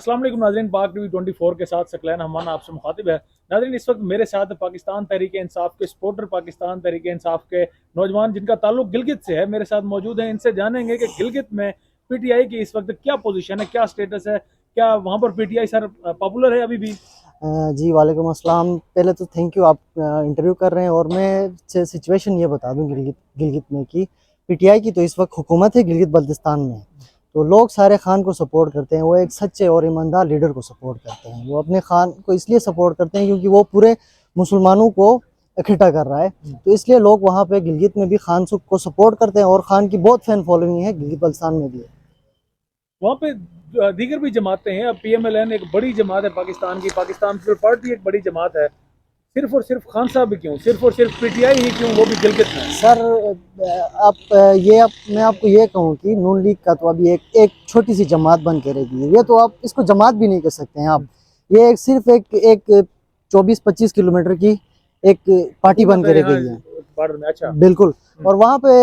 अस्सलाम वालेकुम नाज़रीन, पाक टीवी 24 के साथ सकलैन हमान आपसे मुखातिब है। नाज़रीन, इस वक्त मेरे साथ पाकिस्तान तहरीक इंसाफ के सपोर्टर, पाकिस्तान तहरीक इंसाफ के नौजवान जिनका ताल्लुक गिलगित से है, मेरे साथ मौजूद हैं। इनसे जानेंगे कि गिलगित में पीटीआई की इस वक्त क्या पोजीशन है, क्या स्टेटस है, क्या वहाँ पर पीटीआई सर पॉपुलर है अभी भी? जी वालेकुम अस्सलाम। पहले तो थैंक यू, आप इंटरव्यू कर रहे हैं और मैं सिचुएशन ये बता दूं गिलगित गिलगित में कि पीटीआई की तो इस वक्त हुकूमत है गिलगित बल्तिस्तान में। तो लोग सारे खान को सपोर्ट करते हैं, वो एक सच्चे और ईमानदार लीडर को सपोर्ट करते हैं। वो अपने खान को इसलिए सपोर्ट करते हैं क्योंकि वो पूरे मुसलमानों को इकट्ठा कर रहा है। तो इसलिए लोग वहाँ पे गिलगित में भी खान को सपोर्ट करते हैं और खान की बहुत फैन फॉलोइंग है गिलगित बल्तिस्तान में भी। वहाँ पे दीगर भी जमातें हैं। अब पीएमएलएन एक बड़ी जमात है पाकिस्तान की, पाकिस्तान पीपल पार्टी एक बड़ी जमात है। सिर्फ और सिर्फ खान साहब भी क्यों, सिर्फ और सिर्फ पीटीआई ही क्यों, वो भी गिलगित में? सर मैं आपको ये कहूँ कि नून लीग का तो अभी एक छोटी सी जमात बन के रह गई है। ये तो आप इसको जमात भी नहीं कर सकते हैं आप। ये सिर्फ एक 24-25 किलोमीटर की एक पार्टी बन के रह गई है। बॉर्डर में, अच्छा। बिल्कुल। और वहाँ पे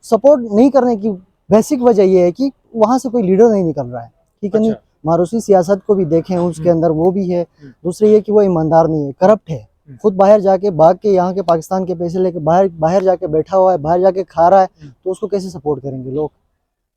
सपोर्ट नहीं करने की बेसिक वजह ये है कि वहाँ से कोई लीडर नहीं निकल रहा है, ठीक है। नहीं, मारूसी सियासत को भी देखें, उसके अंदर वो भी है। दूसरी ये कि वो ईमानदार नहीं है, करप्ट है। खुद बाहर जाके भाग के यहाँ के पाकिस्तान के पैसे लेके बाहर जाके बैठा हुआ है, बाहर जाके खा रहा है। तो उसको कैसे सपोर्ट करेंगे लोग?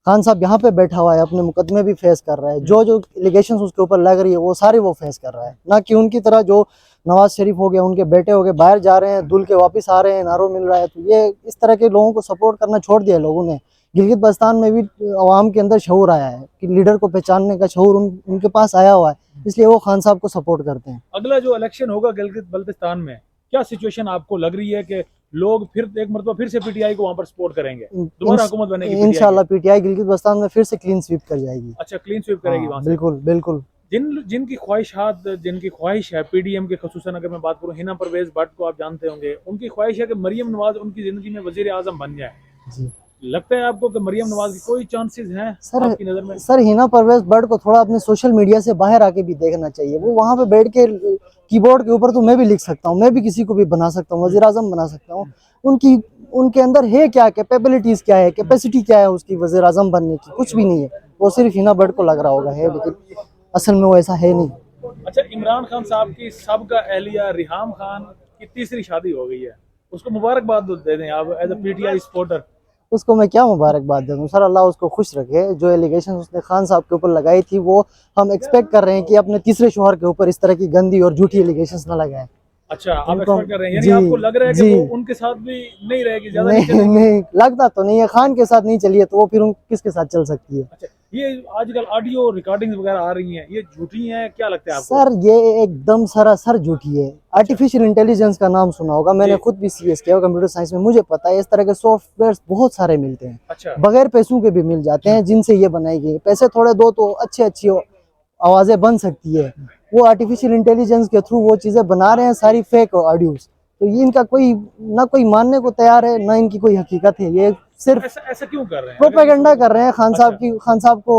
खान साहब यहाँ पे बैठा हुआ है, अपने मुकदमे भी फेस कर रहा है। जो जो एलिगेशंस उसके ऊपर लग रही है वो सारे वो फेस कर रहा है। ना कि उनकी तरह जो नवाज शरीफ हो गया, उनके बेटे हो गए, बाहर जा रहे हैं, दुल के वापस आ रहे हैं, नारों मिल रहा है। तो ये इस तरह के लोगों को सपोर्ट करना छोड़ दिया लोगों ने। गिलगित बल्तिस्तान में भी अवाम के अंदर शऊर आया है कि लीडर को पहचानने का शऊर उनके पास आया हुआ है, इसलिए वो खान साहब को सपोर्ट करते हैं। अगला जो इलेक्शन होगा गिलगित बल्तिस्तान में, क्या सिचुएशन आपको लग रही है कि लोग फिर एक मरतबा फिर से पीटीआई को वहां पर सपोर्ट करेंगे, दोबारा हुकूमत बनेगी इंशाल्लाह पीटीआई गिलगित बल्तिस्तान में फिर से क्लीन स्वीप कर जाएगी। अच्छा, क्लीन स्वीप करेगी वहां से? बिल्कुल बिल्कुल। जिनकी ख्वाहिश है पीडीएम के, खसूसन अगर मैं बात करूं, हिना परवेज भट्ट को आप जानते होंगे, उनकी ख्वाहिश है कि मरियम नवाज उनकी जिंदगी में वजीर आजम बन जाए। जी। लगता है आपको कि मरियम नवाज की कोई चांसेस हैं आपकी नजर में? सर हिना परवेज भट्ट को थोड़ा अपने सोशल मीडिया से बाहर आके भी देखना चाहिए। वो वहां पे बैठ के कीबोर्ड के ऊपर तो मैं भी लिख सकता हूँ, मैं भी किसी को भी बना सकता हूँ, वजीर आजम बना सकता हूँ। उनके अंदर है क्या, कैपेबिलिटीज क्या है, कैपेसिटी क्या है उसकी वजीर आजम बनने की? कुछ भी नहीं है। वो सिर्फ हिना भट्ट को लग रहा होगा है, लेकिन असल में वो ऐसा है नहीं। अच्छा, इमरान खान साहब की सबका एहलिया रिहाम खान की तीसरी शादी हो गई है, उसको मुबारकबाद दे दें आप एज अ पीटीआई सपोर्टर। उसको मैं क्या मुबारकबाद दे दूं? सर अल्लाह उसको खुश रखे। जो एलिगेशन उसने खान साहब के ऊपर लगाई थी, वो हम एक्सपेक्ट कर रहे हैं कि अपने तीसरे शोहर के ऊपर इस तरह की गंदी और झूठी एलिगेशंस ना लगाएं। अच्छा, आप एक्सपेक्ट कर रहे हैं, यानी आपको लग रहा है कि वो उनके साथ भी नहीं रहेगी ज्यादा? नहीं लगता तो नहीं है। खान के साथ नहीं चली है तो वो फिर किसके साथ चल सकती है? अच्छा, ये आजकल ऑडियो रिकॉर्डिंग्स वगैरह आ रही हैं, ये झूठी हैं, क्या लगता है आपको? सर ये एकदम सरासर झूठी है। आर्टिफिशियल इंटेलिजेंस का नाम सुना होगा, मैंने खुद भी सीएस किया कंप्यूटर साइंस में, मुझे पता है इस तरह के सॉफ्टवेयर बहुत सारे मिलते हैं। अच्छा। बगैर पैसों के भी मिल जाते हैं जिनसे ये बनाई गई। पैसे थोड़े दो तो अच्छी आवाजें बन सकती है। वो आर्टिफिशियल इंटेलिजेंस के थ्रू वो चीजें बना रहे हैं, सारी फेक ऑडियोज। तो ये इनका कोई मानने को तैयार है, ना इनकी कोई हकीकत है। ये सिर्फ ऐसा क्यों कर रहे हैं? प्रोपेगेंडा कर रहे हैं। खान साहब को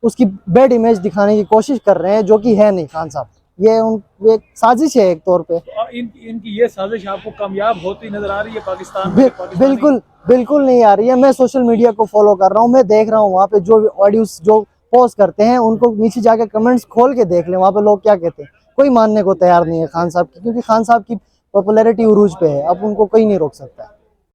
उसकी बैड इमेज दिखाने की कोशिश कर रहे हैं, जो कि है नहीं। खान साहब ये एक साजिश है एक तौर पे। तो इनकी ये साजिश आपको कामयाब होती नजर आ रही है पाकिस्तान में? बिल्कुल नहीं आ रही है। मैं सोशल मीडिया को फॉलो कर रहा हूँ, मैं देख रहा हूँ वहाँ पे जो ऑडियोज जो पोस्ट करते हैं, उनको नीचे जाके कमेंट्स खोल के देख लें वहाँ पे लोग क्या कहते हैं। कोई मानने को तैयार नहीं है खान साहब की, क्योंकि खान साहब की पॉपुलैरिटी उरूज पे है। अब उनको कोई नहीं रोक सकता है।